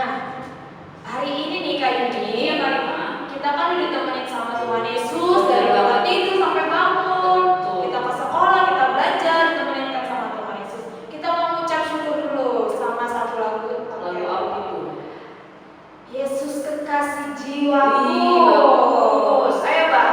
Nah, hari ini nih Kak Yuni, Marima, kita kan udah ditemenin sama Tuhan Yesus dari bangun tidur sampai bangun. Kita ke sekolah, kita belajar, ditemenin kan sama Tuhan Yesus. Kita mau mengucap syukur dulu sama satu lagu. Lagu apa itu? Yesus kekasih jiwaku. Bagus. Ayo Pak.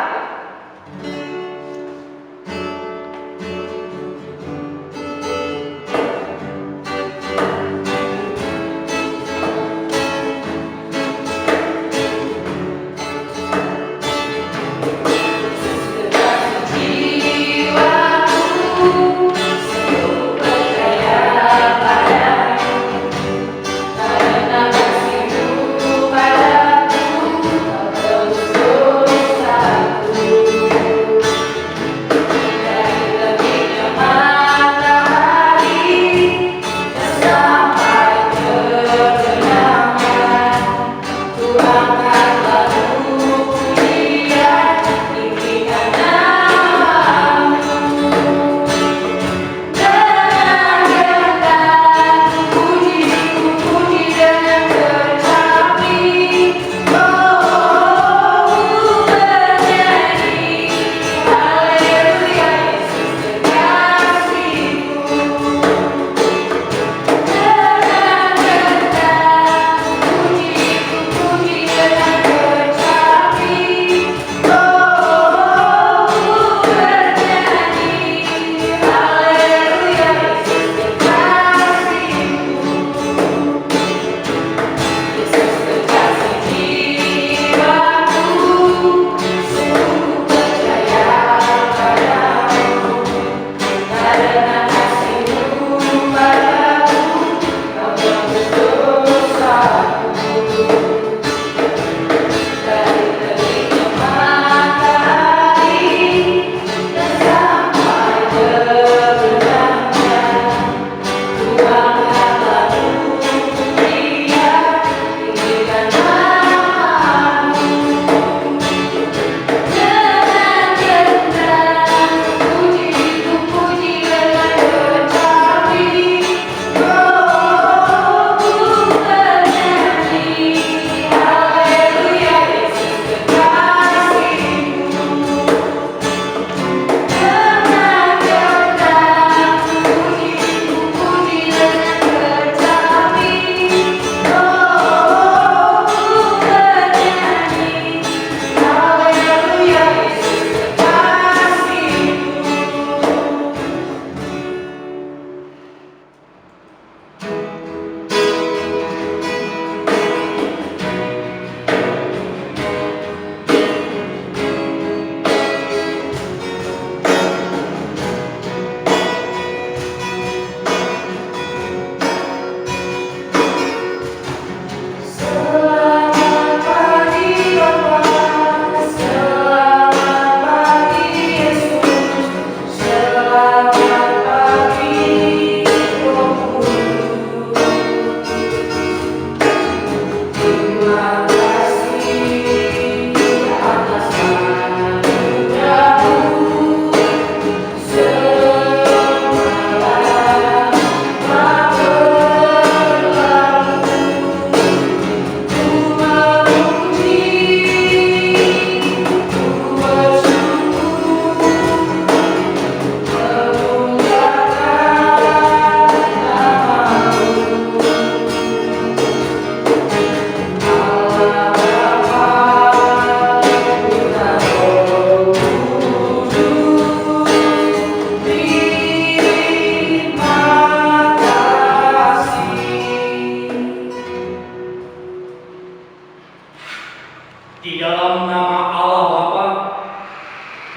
Di dalam nama Allah Bapa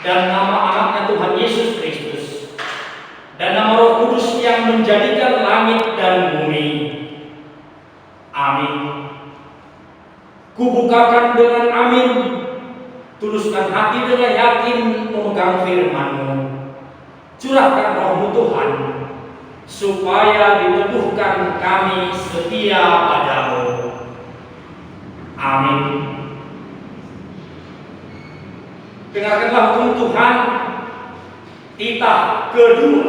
dan nama anaknya Tuhan Yesus Kristus dan nama Roh Kudus yang menjadikan langit dan bumi. Amin. Kubukakan dengan amin, tuluskan hati dengan yakin memegang firman-Mu. Curahkan Roh-Mu Tuhan, supaya diteguhkan kami setia padamu. Amin. Dengarkanlah hukum Tuhan, titah kedua.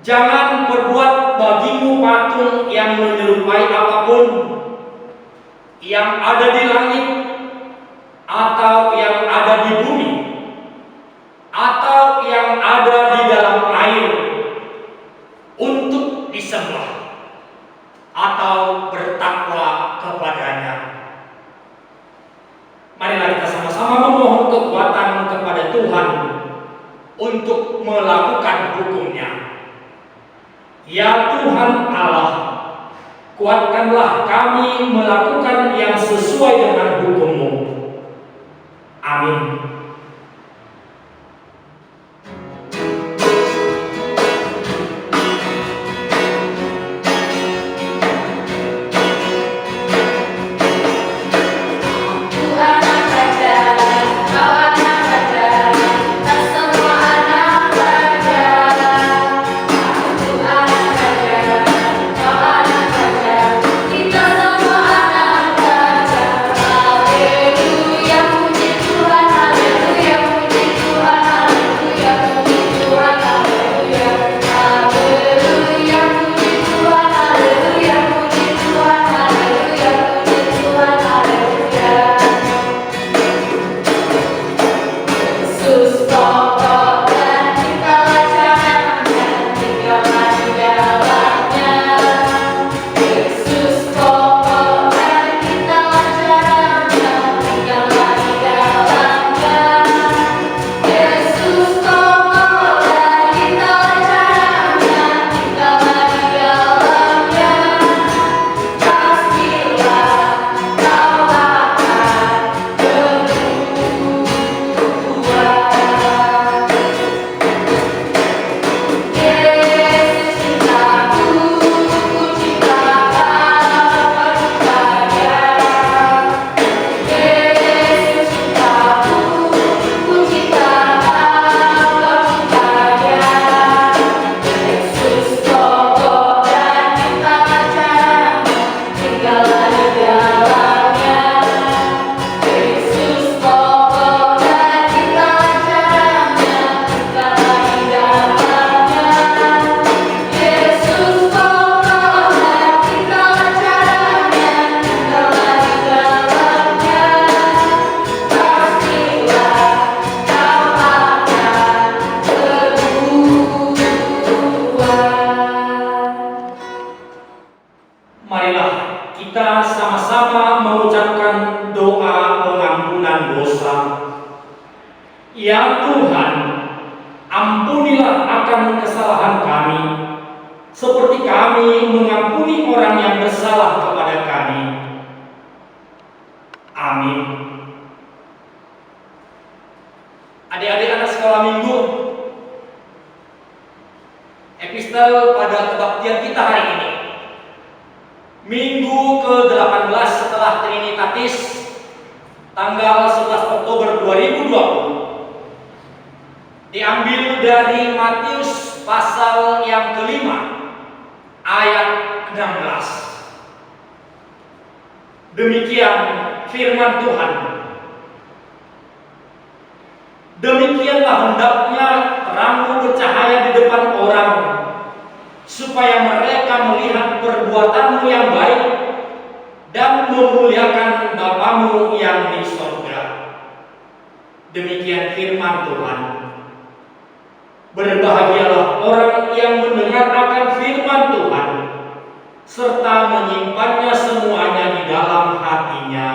Jangan berbuat bagimu patung yang menyerupai apapun yang ada di langit atau yang ada di bumi atau yang ada di dalam air untuk disembah atau bertakwa kepadanya. Marilah kita sama-sama memohon kekuatan kepada Tuhan untuk melakukan hukum-Nya. Ya Tuhan Allah, kuatkanlah kami melakukan yang sesuai dengan hukum-Mu. Amin. Kita sama-sama mengucapkan doa pengampunan dosa. Ya Tuhan, ampunilah akan kesalahan kami, seperti kami mengampuni orang yang bersalah kepada kami. Amin. Adik-adik anak sekolah minggu, epistel pada kebaktian kita hari ini, Minggu ke-18 setelah Trinitatis, tanggal 11 Oktober 2020, diambil dari Matius pasal yang kelima, ayat 16. Demikian firman Tuhan. Demikianlah hendaknya terangmu bercahaya di depan orang, supaya mereka melihat perbuatanmu yang baik dan memuliakan Bapamu yang di sorga. Demikian firman Tuhan. Berbahagialah orang yang mendengar akan firman Tuhan, serta menyimpannya semuanya di dalam hatinya.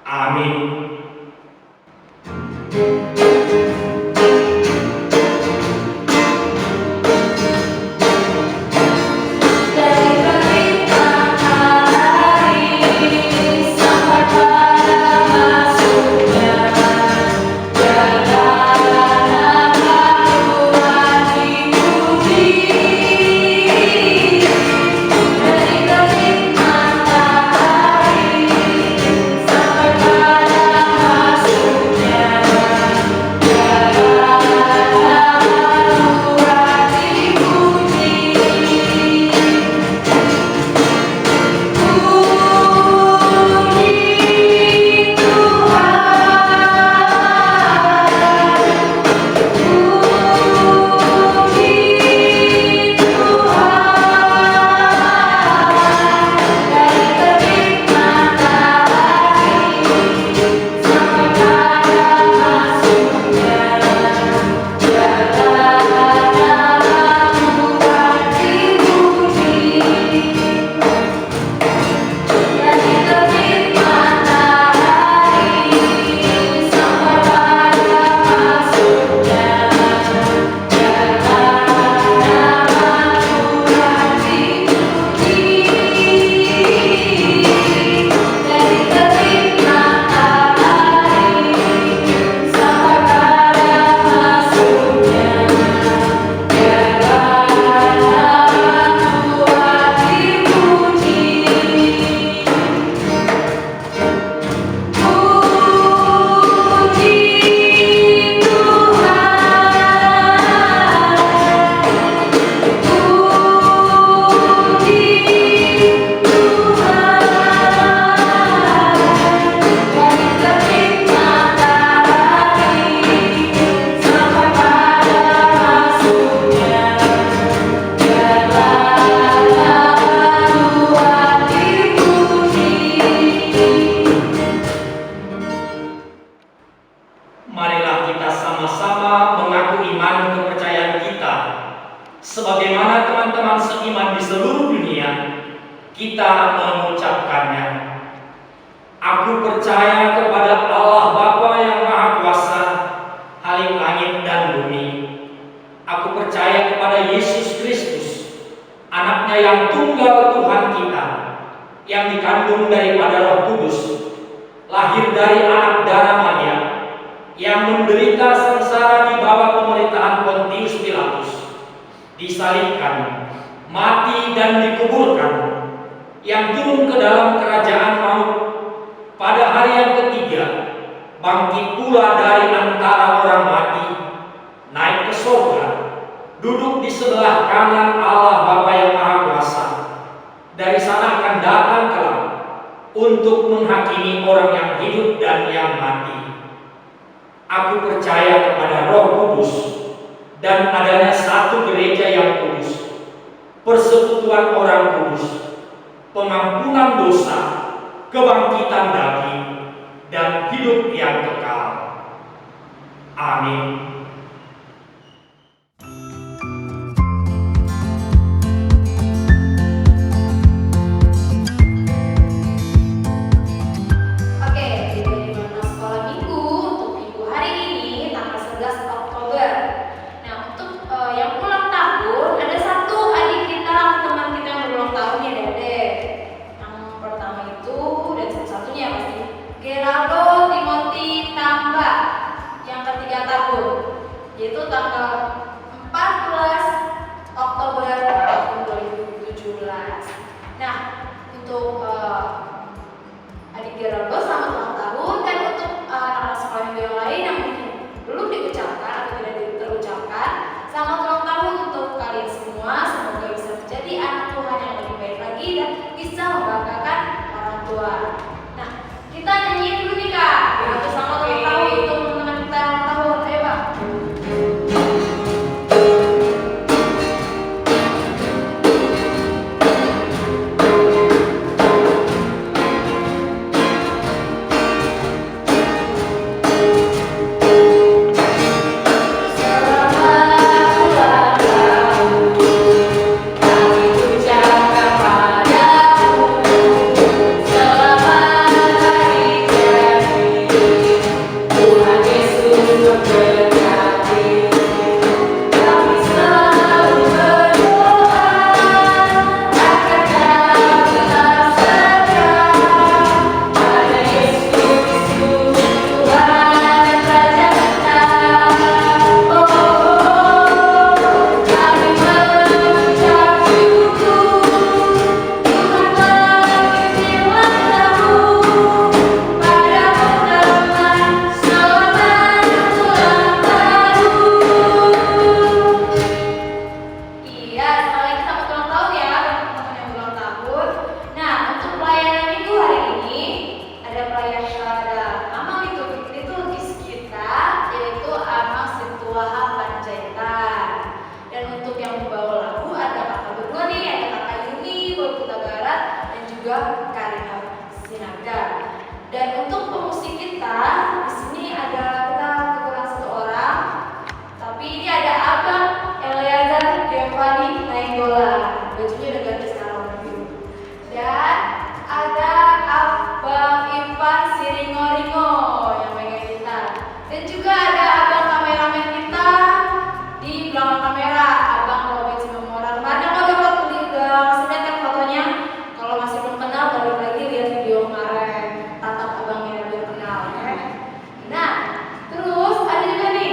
Amin. Jangan mengucapkannya. Aku percaya kepada Allah Bapa yang Maha Kuasa, Khalik langit dan bumi. Aku percaya kepada Yesus Kristus, Anaknya yang tunggal Tuhan kita, yang dikandung daripada Roh Kudus, lahir dari anak darah Maria, yang menderita sengsara di bawah pemerintahan Pontius Pilatus, disalibkan, mati dan dikuburkan, yang turun ke dalam kerajaan maut, pada hari yang ketiga bangkit pula dari antara orang mati, naik ke surga, duduk di sebelah kanan Allah Bapa yang Maha Kuasa. Dari sana akan datang kelak untuk menghakimi orang yang hidup dan yang mati. Aku percaya kepada Roh Kudus dan adanya satu gereja yang kudus, persekutuan orang kudus, pengampunan dosa, kebangkitan daging, dan hidup yang kekal. Amin. Yaitu tanggal 14 Oktober tahun 2017. Nah, untuk adik Geraldo selamat ulang tahun, dan untuk anak-anak sekolah minggu yang lain yang mungkin belum diucapkan atau tidak terucapkan, selamat ulang tahun untuk kalian semua. Semoga bisa menjadi anak Tuhan yang lebih baik lagi dan bisa membanggakan orang tua. Nah, kita nyanyiin dulu nih Kak. Untuk selamat ulang tahun untuk teman-teman kita yang ulang tahun. Ayo Bang. Dan untuk pemusik kita di sini ada kita kekurangan satu orang, tapi ini ada Abang Eliazar Giovanni Nainggola, bajunya udah ganti sekarang biru. Dan ada Abang Ivan Siringo-ringo yang megang gitar. Dan juga ada Abang kameramen kita di belakang kamera, Abang Robert Simemoran. Mana kalau udah masih lihat kan fotonya? Kalau masih belum kenal, balik lagi lihat video kemarin. Tatap abangnya biar kenal, ya. Nah, terus ada juga nih,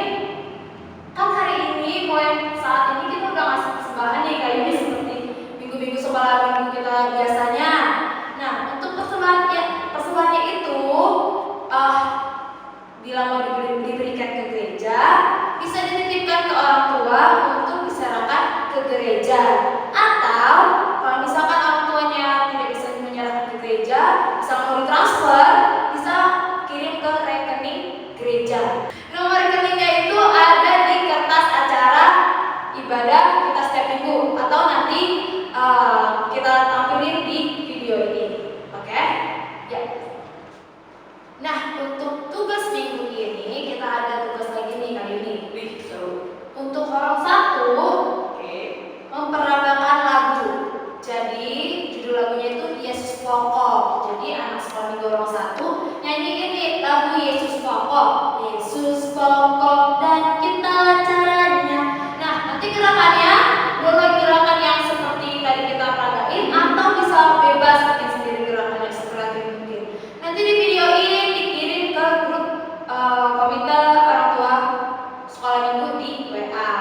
kan hari ini mulai saat ini kita udah ngasih persembahan nih, kayak ini seperti minggu-minggu sekolah minggu kita biasanya. Nah, untuk persembahannya itu bila mau diberikan ke gereja, bisa dititipkan ke orang tua untuk diserahkan ke gereja. Atau kalau misalkan orang tuanya tidak bisa menyerahkan ke gereja, bisa mau ditransfer, bisa kirim ke rekening gereja. Nomor rekeningnya itu ada di kertas acara ibadah kita setiap minggu, atau nanti kita tampilin di video ini. Oke? Ya. Nah, untuk tugas minggu ini kita ada tugas lagi nih kali ini. Untuk orang satu, memperagakan lagu. Jadi judul lagunya itu Yesus anak sekolah minggu orang satu nyanyiin nih lagu Yesus Pokok. Yesus pokok dan kita caranya. Nah, nanti gerakannya boleh gerakan yang seperti tadi kita peragain atau bisa bebas bikin sendiri gerakan yang sekreatif mungkin. Nanti di videoin, dikirim ke grup komite orang tua sekolah minggu di WA.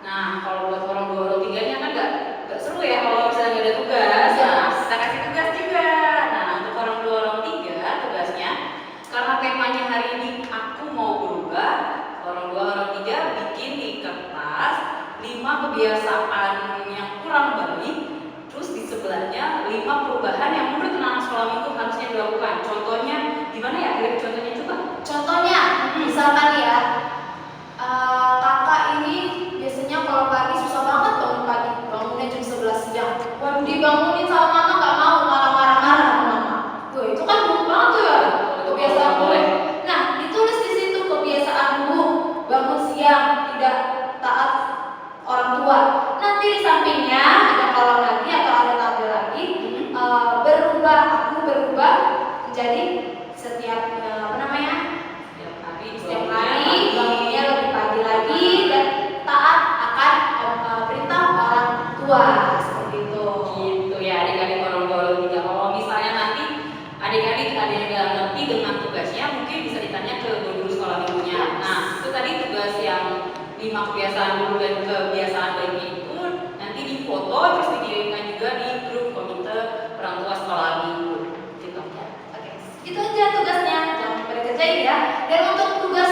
Nah, kalau buat orang 2 orang 3-nya kan nggak seru ya kalau misalnya nggak ada tugas. Nah, kita kasih tugas juga. Nah, untuk orang 2 orang 3 tugasnya, karena temanya hari ini aku mau berubah, orang 2 orang 3 bikin di kertas 5 kebiasaan yang kurang baik, terus di sebelahnya 5 perubahan yang menurut anak sekolah minggu harusnya dilakukan. Contohnya gimana ya? Contohnya coba. Contohnya, misalkan ya, kakak ini biasanya kalau pagi susah banget bangun pagi, bangunnya jam 11 siang. Waduh, dibangunin sama mama nggak mau, malah marah-marah sama mama. Tuh, itu kan buruk banget tuh ya, kebiasaan gue. Nah, ditulis di situ kebiasaan buruk, bangun siang, tidak taat orang tua. Nanti di sampingnya ada kolom lagi atau ada tabel lagi, berubah, aku berubah menjadi setiap setiap hari bangunnya lebih pagi lagi dan taat akan perintah orang tua, seperti itu. Gitu ya adik-adik orang 2 orang 3. Kalau misalnya nanti adik-adik ada yang nggak ngerti dengan tugasnya, mungkin bisa ditanya ke guru sekolah minggunya. Nah, itu tadi tugas yang 5 kebiasaan dulu dan kebiasaan baiknya itu nanti difoto terus dikirimkan juga di grup komite orang tua sekolah minggu. Gitu ya. Oke, itu aja tugasnya, jangan pada kerjain ya. Dan untuk tugas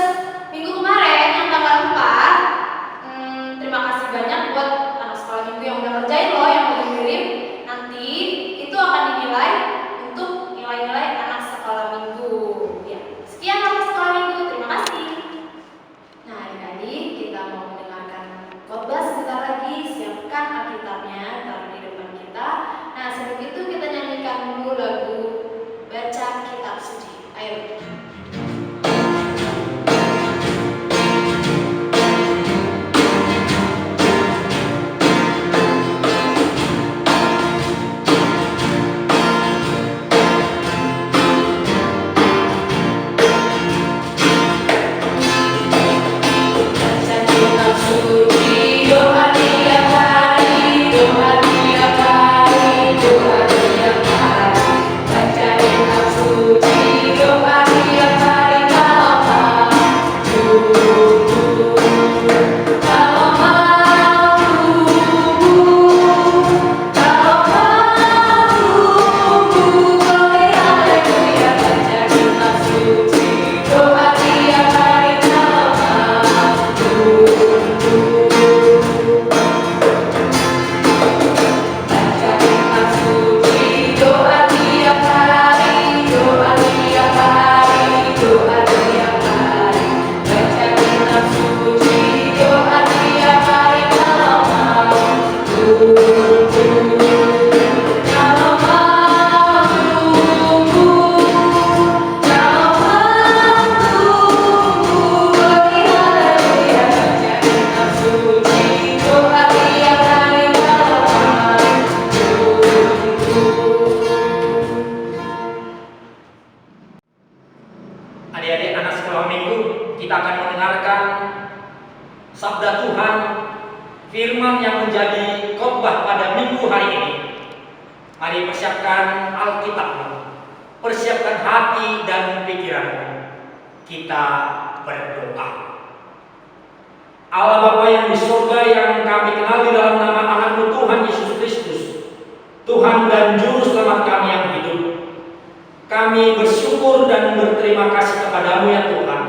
minggu kemarin yang tanggal 4, terima kasih banyak buat anak sekolah minggu yang udah kerjain loh, yang udah ngirim. Nanti itu akan dinilai untuk nilai-nilai anak sekolah minggu. Ya, sekian anak sekolah minggu, terima kasih. Nah, adik-adik, kita mau mendengarkan khotbah sebentar lagi. Siapkan Alkitabnya, taruh di depan kita. Nah, sebelum itu kita nyanyikan dulu lagu Baca Kitab Suci. Ayo. Adik-adik anak sekolah minggu, kita akan mendengarkan sabda Tuhan, firman yang menjadi khotbah pada minggu hari ini. Mari persiapkan Alkitabmu, persiapkan hati dan pikiranmu. Kita berdoa. Allah Bapa yang di surga, yang kami kenal di dalam nama Anakmu Tuhan Yesus Kristus, Tuhan dan Juru Selamat kami yang hidup, kami bersyukur dan berterima kasih kepadamu ya Tuhan,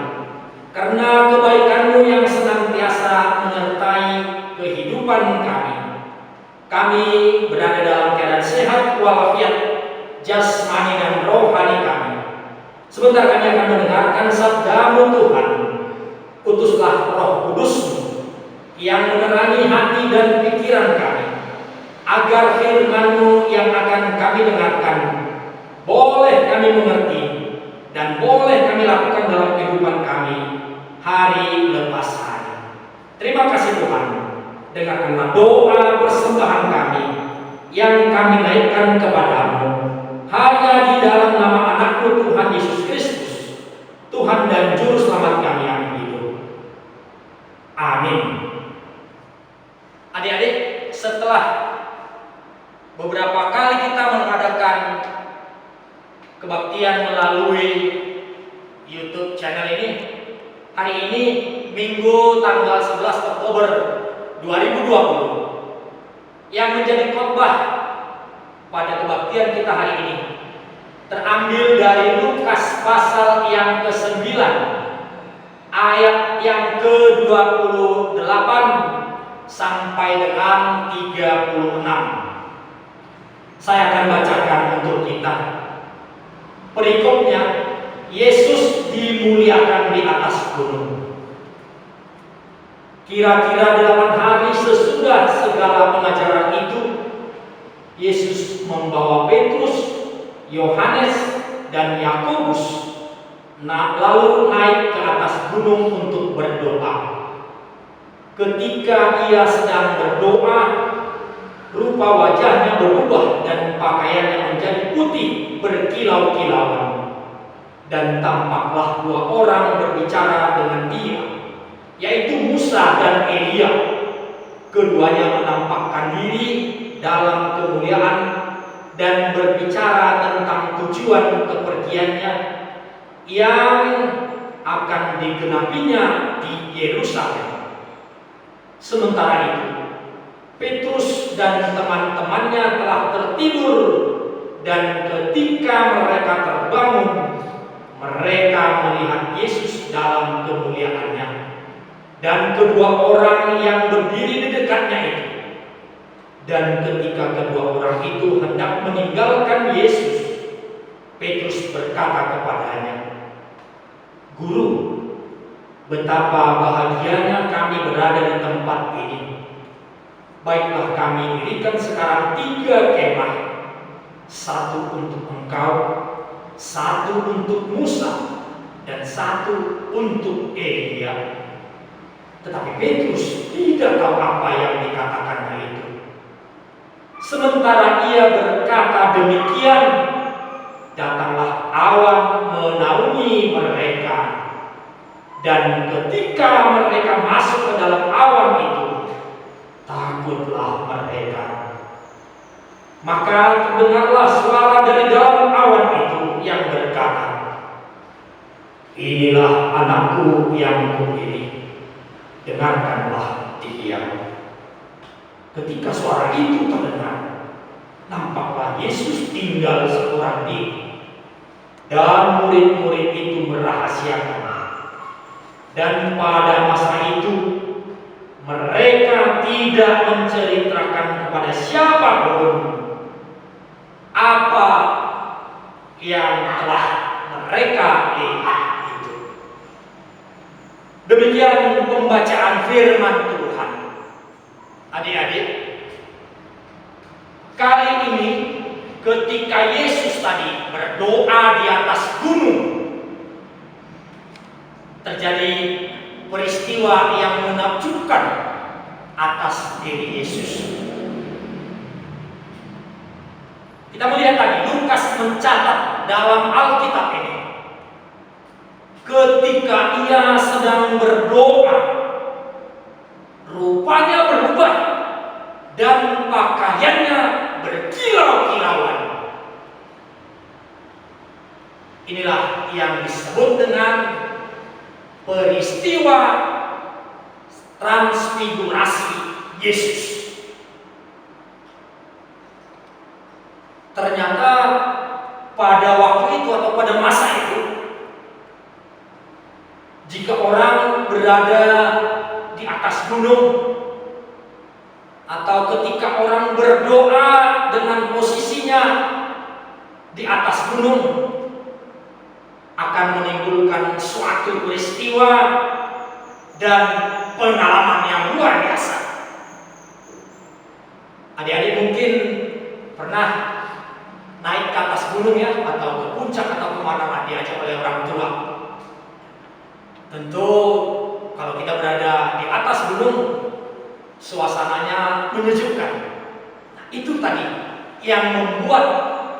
karena kebaikan-Mu yang senantiasa menyertai kehidupan kami. Kami berada dalam keadaan sehat walafiat jasmani dan rohani kami. Sebentar kami akan mendengarkan sabda-Mu Tuhan. Utuslah Roh Kudus-Mu yang menerangi hati dan pikiran kami, agar firman-Mu yang akan kami dengarkan boleh kami mengerti dan boleh kami lakukan dalam kehidupan kami hari lepas hari. Terima kasih Tuhan. Dengarkanlah doa persembahan kami yang kami naikkan kepadamu hanya di dalam nama kebaktian melalui YouTube channel ini. Hari ini Minggu tanggal 11 Oktober 2020 yang menjadi khotbah pada kebaktian kita hari ini terambil dari Lukas pasal yang ke-9 ayat yang ke-28 sampai dengan 36. Saya akan bacakan untuk kita. Perikopnya, Yesus dimuliakan di atas gunung. Kira-kira 8 hari sesudah segala pengajaran itu, Yesus membawa Petrus, Yohanes, dan Yakobus lalu naik ke atas gunung untuk berdoa. Ketika ia sedang berdoa, rupa wajahnya berubah dan pakaiannya menjadi putih berkilau-kilauan. Dan tampaklah 2 orang berbicara dengan dia, yaitu Musa dan Elia. Keduanya menampakkan diri dalam kemuliaan dan berbicara tentang tujuan kepergiannya yang akan digenapinya di Yerusalem. Sementara itu, Petrus dan teman-temannya telah tertidur, dan ketika mereka terbangun, mereka melihat Yesus dalam kemuliaannya dan kedua orang yang berdiri di dekatnya itu. Dan ketika kedua orang itu hendak meninggalkan Yesus, Petrus berkata kepadanya, "Guru, betapa bahagianya kami berada di tempat ini. Baiklah, kami dirikan sekarang 3 kemah, 1 untuk engkau, 1 untuk Musa, dan 1 untuk Elia." Tetapi Petrus tidak tahu apa yang dikatakannya itu. Sementara ia berkata demikian, datanglah awan menaungi mereka. Dan ketika mereka masuk ke dalam awan itu, takutlah mereka. Maka terdengarlah suara dari dalam awan itu yang berkata, "Inilah anakku yang kupilih, dengarkanlah dia." Ketika suara itu terdengar, nampaklah Yesus tinggal seorang diri, dan murid-murid itu merahasiakan. Dan pada masa itu mereka tidak menceritakan kepada siapapun apa yang telah mereka lihat itu. Demikian pembacaan firman Tuhan. Adik-adik, kali ini ketika Yesus tadi berdoa di atas gunung, terjadi peristiwa yang menakjubkan atas diri Yesus. Kita melihat tadi, Lukas mencatat dalam Alkitab ini, ketika ia sedang berdoa, rupanya berubah dan pakaiannya berkilau-kilauan. Inilah yang disebut dengan peristiwa transfigurasi Yesus. Ternyata pada waktu itu atau pada masa itu, jika orang berada di atas gunung, atau ketika orang berdoa dengan posisinya di atas gunung, akan menimbulkan suatu peristiwa dan pengalaman yang luar biasa. Adik-adik mungkin pernah naik ke atas gunung ya, atau ke puncak atau kemana diajak oleh orang tua. Tentu kalau kita berada di atas gunung, suasananya menyejukkan. Nah, itu tadi yang membuat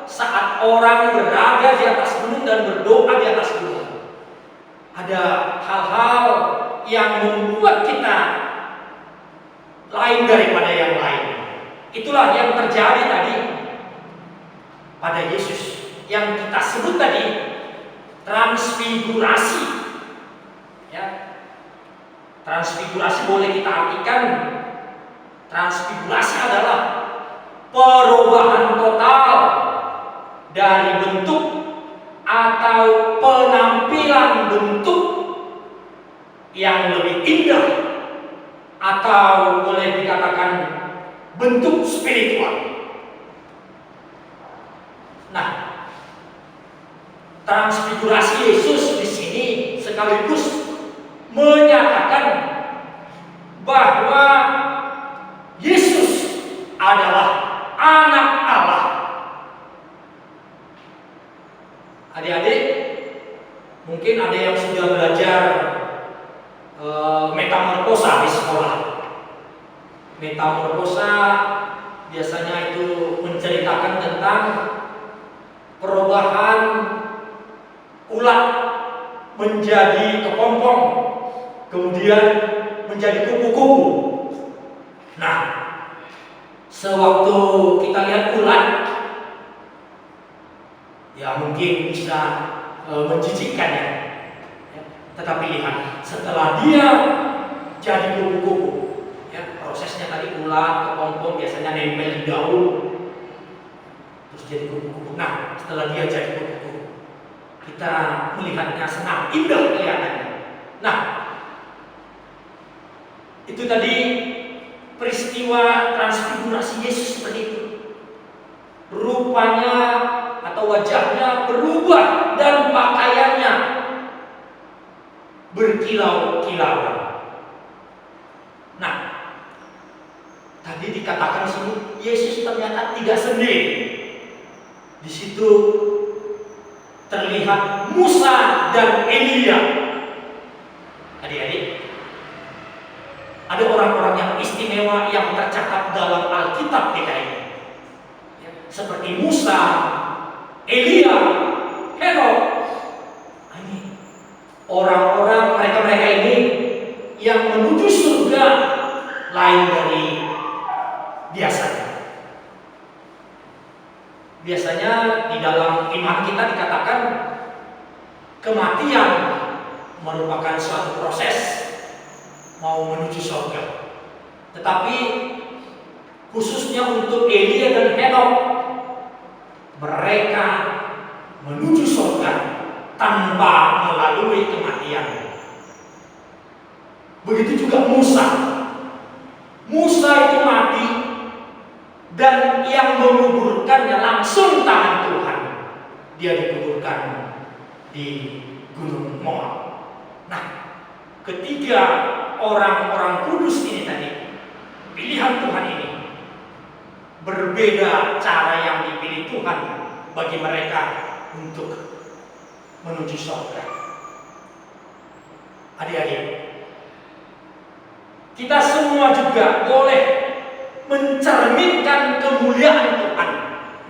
saat orang berada di atas gunung dan berdoa di atas gunung, ada hal-hal yang membuat kita lain daripada yang lain. Itulah yang terjadi tadi pada Yesus. yang kita sebut tadi transfigurasi. Ya. Transfigurasi boleh kita artikan, transfigurasi adalah perubahan total dari bentuk atau penampilan bentuk yang lebih indah, atau boleh dikatakan bentuk spiritual. Nah, transfigurasi Yesus di sini sekaligus menyatakan bahwa Yesus adalah anak Allah. Adik-adik, mungkin ada yang sudah belajar metamorfosa di sekolah. Metamorfosa biasanya itu menceritakan tentang perubahan ulat menjadi kepompong, kemudian menjadi kupu-kupu. Nah, sewaktu kita lihat ulat, ya mungkin bisa menjijikkan ya. Tetapi lihat, setelah dia jadi kupu-kupu, ya, prosesnya tadi ulat, kepompong biasanya nempel di daun, terus jadi kupu-kupu. Nah, setelah dia jadi kupu-kupu, kita melihatnya senang, indah kelihatannya. Nah, itu tadi peristiwa transfigurasi Yesus seperti itu. Rupanya atau wajahnya berubah dan pakaiannya berkilau-kilauan. Nah, tadi dikatakan di sini Yesus ternyata tidak sendiri. Di situ terlihat Musa dan Elia. Adik-adik, ada orang-orang yang istimewa yang tercatat dalam Alkitab kita ini, seperti Musa, Elia, Henokh. Ini orang-orang mereka ini yang menuju surga lain dari biasanya. Biasanya di dalam iman kita dikatakan kematian merupakan suatu proses mau menuju surga. Tetapi khususnya untuk Elia dan Henokh, mereka menuju surga tanpa melalui kematian. Begitu juga Musa. Musa itu mati dan yang menguburkannya langsung tangan Tuhan. Dia dikuburkan di Gunung Moab. Nah, ketiga orang-orang kudus ini tadi, pilihan Tuhan ini, berbeda cara yang dipilih Tuhan bagi mereka untuk menuju surga. Adik-adik, kita semua juga boleh mencerminkan kemuliaan Tuhan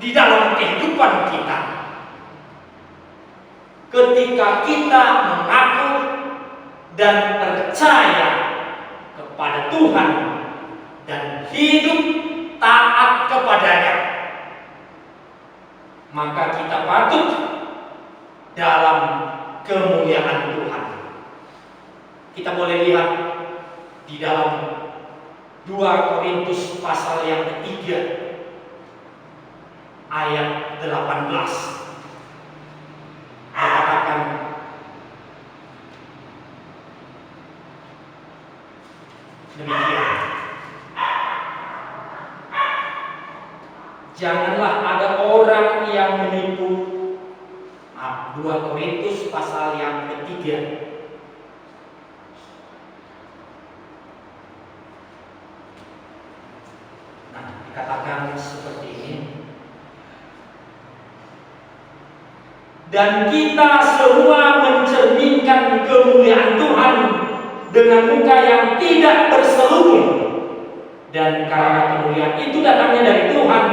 di dalam kehidupan kita. Ketika kita mengaku dan percaya kepada Tuhan dan hidup taat kepadanya, maka kita patut dalam kemuliaan Tuhan. Kita boleh lihat di dalam 2 Korintus pasal yang ketiga ayat 18. Dikatakan demikian. Janganlah ada orang yang menipu. 2 Korintus pasal yang ketiga. Nah, dikatakan seperti ini. Dan kita semua mencerminkan kemuliaan Tuhan dengan muka yang tidak berselubung. Dan karena kemuliaan itu datangnya dari Tuhan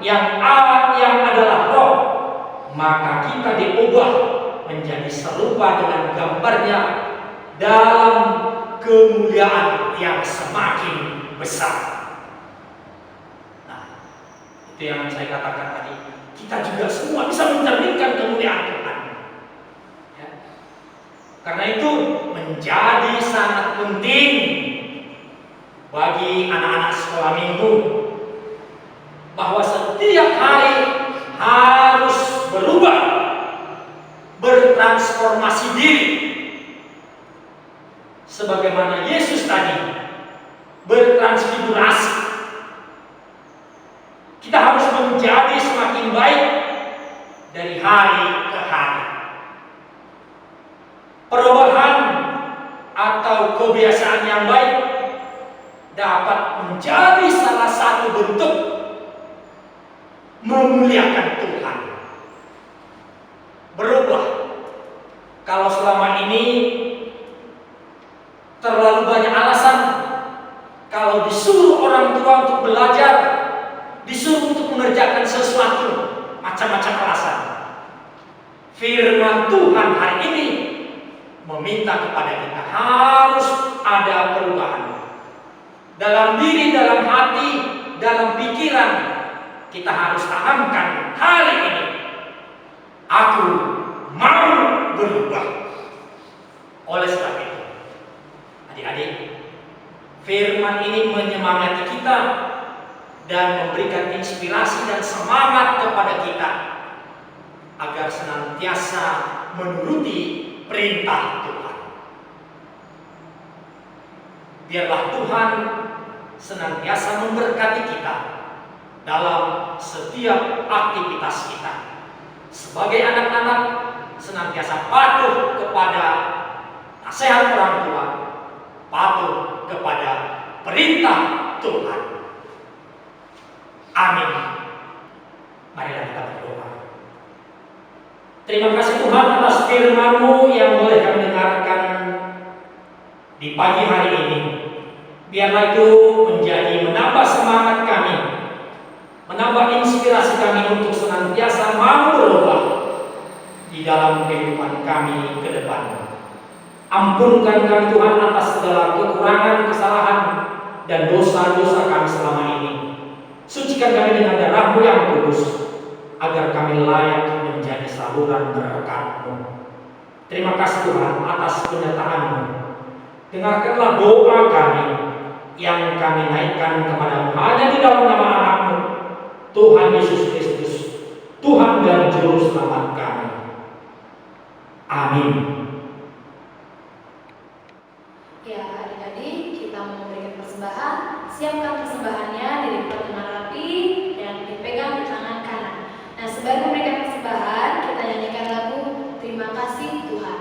yang adalah Roh, maka kita diubah menjadi serupa dengan gambarnya dalam kemuliaan yang semakin besar. Nah, itu yang saya katakan tadi. kita juga semua bisa mencerminkan kemuliaan Tuhan. Ya. Karena itu menjadi sangat penting bagi anak-anak sekolah minggu bahwa setiap hari harus berubah, bertransformasi diri. Sebagaimana Yesus tadi bertransfigurasi. Kita harus menjadi semakin baik dari hari ke hari. Perubahan atau kebiasaan yang baik dapat menjadi salah satu bentuk memuliakan Tuhan. Berubah. Kalau selama ini terlalu banyak alasan, kalau disuruh orang tua untuk belajar, disuruh untuk mengerjakan sesuatu, macam-macam alasan. Firman Tuhan hari ini meminta kepada kita harus ada perubahan. Dalam diri, dalam hati, dalam pikiran, kita harus tanamkan hari ini. Aku mau berubah. Oleh sebab itu, adik-adik, firman ini menyemangati kita dan memberikan inspirasi dan semangat kepada kita agar senantiasa menuruti perintah Tuhan. Biarlah Tuhan senantiasa memberkati kita dalam setiap aktivitas kita. Sebagai anak-anak, senantiasa patuh kepada nasihat orang tua, patuh kepada perintah Tuhan. Amin. Marilah kita berdoa. Terima kasih Tuhan atas firman-Mu yang boleh kami dengarkan di pagi hari ini. Biarlah itu menjadi menambah semangat kami, menambah inspirasi kami untuk senantiasa mau berubah di dalam kehidupan kami ke depan. Ampunkan kami Tuhan atas segala kekurangan, kesalahan, dan dosa-dosa kami selama ini. Sucikan kami dengan darah-Mu yang kudus, agar kami layak menjadi saluran berkat-Mu. Terima kasih Tuhan atas penyertaan-Mu. Dengarkanlah doa kami yang kami naikkan kepada-Mu hanya di dalam nama anak-Mu, Tuhan Yesus Kristus, Tuhan dan Juru Selamat kami. Amin. Ya, adik-adik, kita mau memberikan persembahan. Siapkan persembahannya dilipat dengan rapi dan dipegang di tangan kanan. Nah, sebelum memberikan persembahan, kita nyanyikan lagu Terima Kasih Tuhan.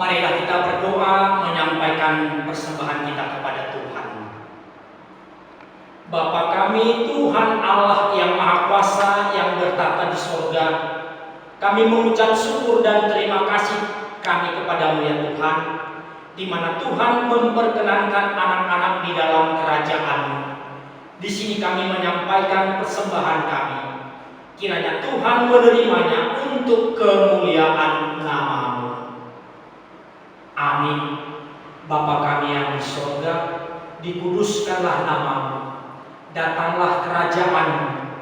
Marilah kita berdoa menyampaikan persembahan kita kepada Tuhan. Bapa kami, Tuhan Allah yang Maha Kuasa yang bertata di surga, kami mengucap syukur dan terima kasih kami kepada-Mu ya Tuhan, di mana Tuhan memperkenankan anak-anak di dalam kerajaan-Mu. Di sini kami menyampaikan persembahan kami. Kiranya Tuhan menerimanya untuk kemuliaan nama-Mu. Amin. Bapa kami yang di surga, dikuduskanlah namamu, datanglah kerajaan-Mu,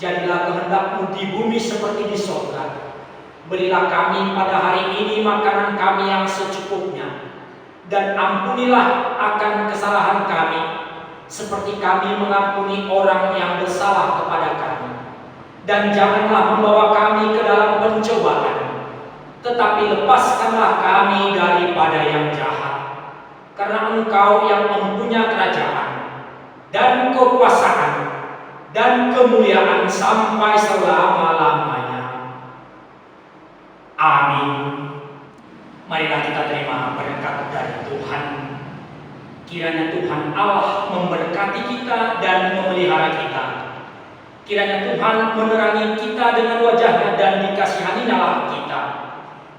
jadilah kehendak-Mu di bumi seperti di surga. Berilah kami pada hari ini makanan kami yang secukupnya, dan ampunilah akan kesalahan kami, seperti kami mengampuni orang yang bersalah kepada kami. Dan janganlah membawa kami ke dalam pencobaan, tetapi lepaskanlah kami daripada yang jahat. Karena Engkau yang mempunyai kerajaan, dan kekuasaan, dan kemuliaan sampai selama-lamanya. Amin. Marilah kita terima berkat dari Tuhan. Kiranya Tuhan Allah memberkati kita dan memelihara kita. Kiranya Tuhan menerangi kita dengan wajah-Nya dan dikasihaninya kita.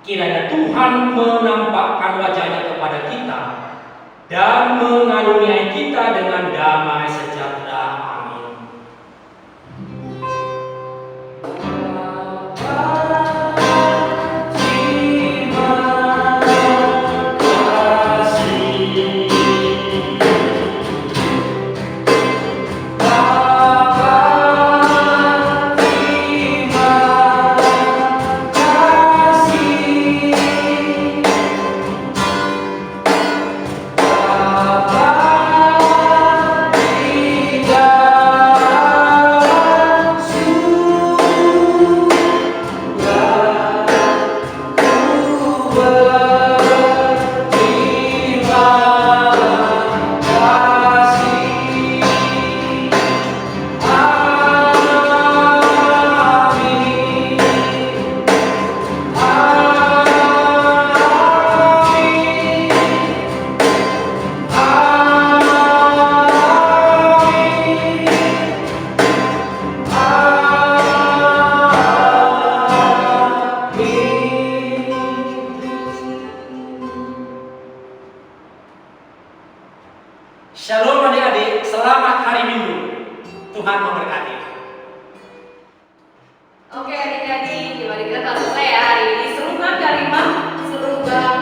Kiranya Tuhan menampakkan wajah-Nya kepada kita dan mengaruniai kita dengan damai sejahtera. Amin. Shalom adik-adik, selamat hari Minggu. Tuhan memberkati. Oke adik-adik, gimana kita selesai ya hari ini? Seru banget, Karimah? Seru banget.